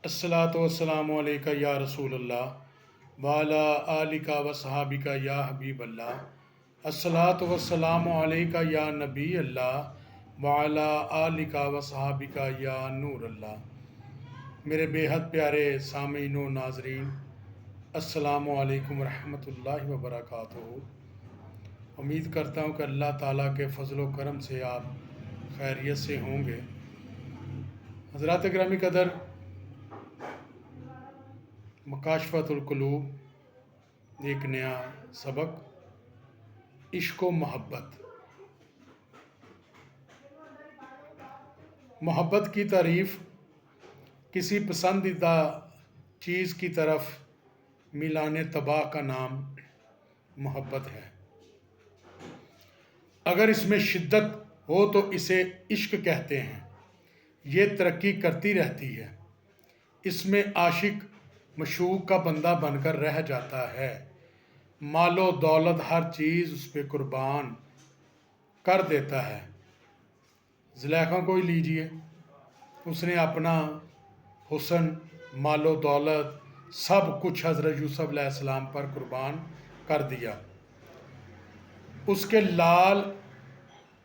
अस्सलातु वस्सलामु अलैका या रसूल अल्लाह वाला आलिका व सहाबिका या हबीब अल्लाह। अस्सलातु वस्सलामु अलैका या नबी अल्लाह वाला आलिका व सहाबिका या नूर अल्लाह। मेरे बेहद प्यारे सामीन व नाजरीन, अस्सलामु अलैकुम रहमतुल्लाहि व बरकातुहू। उम्मीद करता हूँ कि अल्लाह ताला के फजल व करम से आप खैरियत से होंगे। हज़रात गिरामी कदर, मकाशफतुल कुलूब एक नया सबक, इश्क व मोहब्बत। मोहब्बत की तारीफ़ किसी पसंदीदा चीज़ की तरफ मिलाने तबाह का नाम मोहब्बत है। अगर इसमें शिद्दत हो तो इसे इश्क कहते हैं। ये तरक्की करती रहती है। इसमें आशिक मशूक का बंदा बनकर रह जाता है। मालो दौलत हर चीज़ उस पर कुर्बान कर देता है। ज़ुलेखा को ही लीजिए, उसने अपना हुस्न, मालो दौलत सब कुछ हज़रत यूसुफ अलैहिस्सलाम पर कुर्बान कर दिया। उसके लाल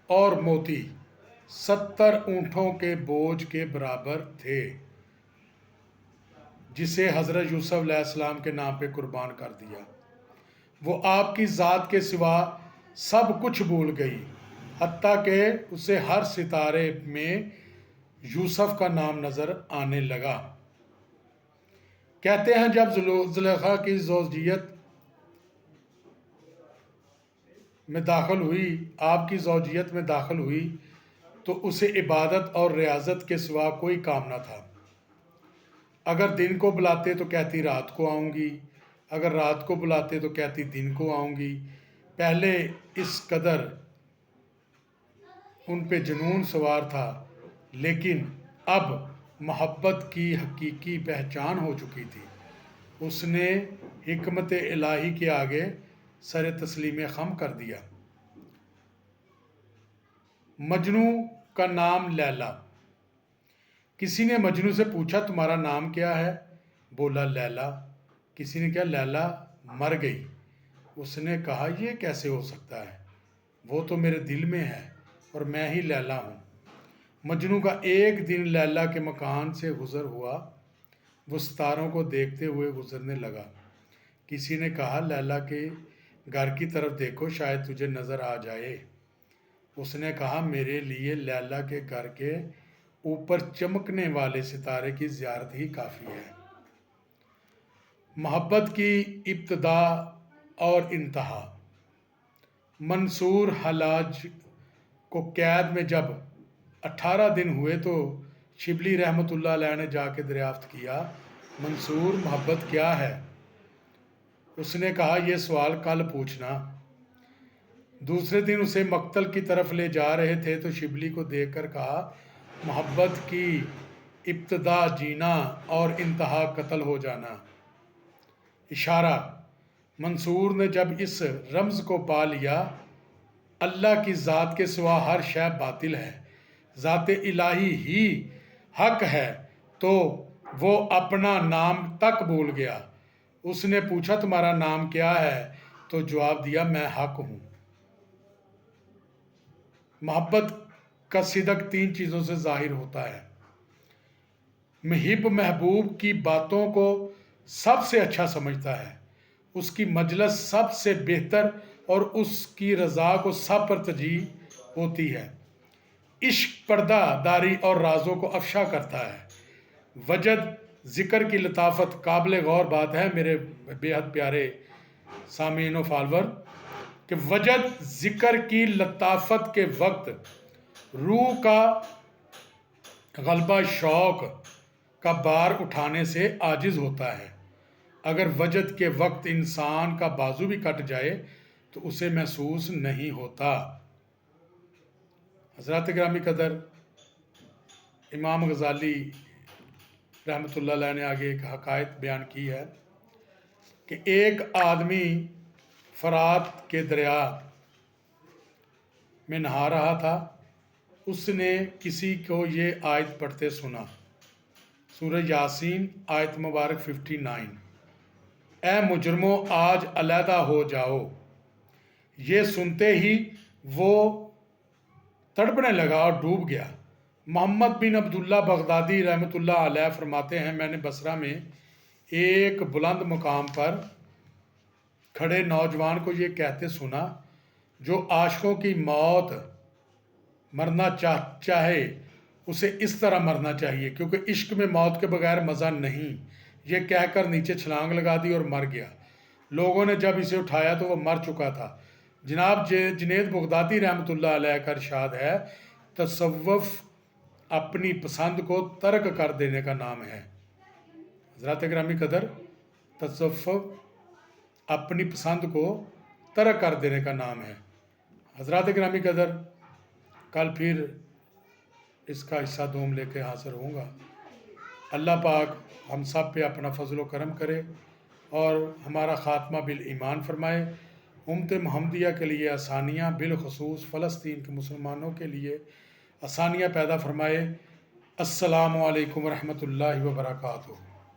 और मोती 70 ऊँटों के बोझ के बराबर थे, जिसे हज़रत यूसुफ अलैहिस्सलाम के नाम पे कुर्बान कर दिया। वो आपकी ज़ात के सिवा सब कुछ भूल गई, हत्ता कि उसे हर सितारे में यूसुफ का नाम नज़र आने लगा। कहते हैं जब ज़ुलेखा की ज़ौजियत में दाखिल हुई, आपकी ज़ौजियत में दाखिल हुई, तो उसे इबादत और रियाजत के सिवा कोई काम न था। अगर दिन को बुलाते तो कहती रात को आऊँगी, अगर रात को बुलाते तो कहती दिन को आऊँगी। पहले इस कदर उन पे जुनून सवार था, लेकिन अब मोहब्बत की हकीकी पहचान हो चुकी थी। उसने हिकमत इलाही के आगे सर तस्लीम खम कर दिया। मजनू का नाम लैला। किसी ने मजनू से पूछा तुम्हारा नाम क्या है? बोला लैला। किसी ने कहा लैला मर गई। उसने कहा यह कैसे हो सकता है, वो तो मेरे दिल में है और मैं ही लैला हूँ। मजनू का एक दिन लैला के मकान से गुज़र हुआ। वो सितारों को देखते हुए गुज़रने लगा। किसी ने कहा लैला के घर की तरफ देखो, शायद तुझे नज़र आ जाए। उसने कहा मेरे लिए लैला के घर के ऊपर चमकने वाले सितारे की ज़ियारत ही काफ़ी है। मोहब्बत की इब्तिदा और इंतहा। मंसूर हलाज को कैद में जब 18 दिन हुए तो शिबली रहमतुल्लाह अलैह ने जाके दरियाफ्त किया, मंसूर मोहब्बत क्या है? उसने कहा यह सवाल कल पूछना। दूसरे दिन उसे मक्तल की तरफ ले जा रहे थे तो शिबली को देखकर कहा मोहब्बत की इब्तिदा जीना और इंतहा कत्ल हो जाना। इशारा। मंसूर ने जब इस रम्ज़ को पा लिया, अल्लाह की ज़ात के सिवा हर शय बातिल है, ज़ात इलाही ही हक है, तो वो अपना नाम तक भूल गया। उसने पूछा तुम्हारा नाम क्या है? तो जवाब दिया मैं हक हूँ। मोहब्बत का सिदक 3 चीज़ों से ज़ाहिर होता है। मुहिब महबूब की बातों को सबसे अच्छा समझता है, उसकी मजलिस सबसे बेहतर और उसकी रज़ा को सब पर तरजीह होती है। इश्क पर्दा दारी और राजों को अफशा करता है। वजद ज़िक्र की लताफत काबिल गौर बात है मेरे बेहद प्यारे सामीन व फॉलोअर, कि वजद ज़िक्र की लताफत के वक्त रूह का गलबा शौक का बार उठाने से आजिज़ होता है। अगर वजद के वक्त इंसान का बाजू भी कट जाए तो उसे महसूस नहीं होता। हज़रत गिरामी कदर, इमाम गज़ाली रहमतुल्लाह अलैह ने आगे एक हकायत बयान की है कि एक आदमी फ़रात के दरिया में नहा रहा था। उसने किसी को ये आयत पढ़ते सुना, سورہ یاسین آیت مبارک 59۔ اے مجرموں آج علیحدہ ہو جاؤ۔ یہ سنتے ہی وہ تڑپنے لگا اور ڈوب گیا۔ محمد بن عبداللہ بغدادی رحمۃ اللہ علیہ فرماتے ہیں، میں نے بصرہ میں ایک بلند مقام پر کھڑے نوجوان کو یہ کہتے سنا، جو عاشقوں کی موت مرنا چاہے اسے اس طرح مرنا چاہیے، کیونکہ عشق میں موت کے بغیر مزہ نہیں۔ یہ کہہ کر نیچے چھلانگ لگا دی اور مر گیا۔ لوگوں نے جب اسے اٹھایا تو وہ مر چکا تھا۔ جناب جنید بغدادی رحمۃ اللہ علیہ کا ارشاد ہے، تصوف اپنی پسند کو ترک کر دینے کا نام ہے۔ حضرات گرامی قدر، تصوف اپنی پسند کو ترک کر دینے کا نام ہے۔ حضرات گرامی قدر، کل پھر اس کا حصہ دوم لے کے حاضر ہوں گا۔ اللہ پاک ہم سب پہ اپنا فضل و کرم کرے اور ہمارا خاتمہ بالایمان فرمائے۔ امت محمدیہ کے لیے آسانیاں، بالخصوص فلسطین کے مسلمانوں کے لیے آسانیاں پیدا فرمائے۔ السلام علیکم ورحمۃ اللہ وبرکاتہ۔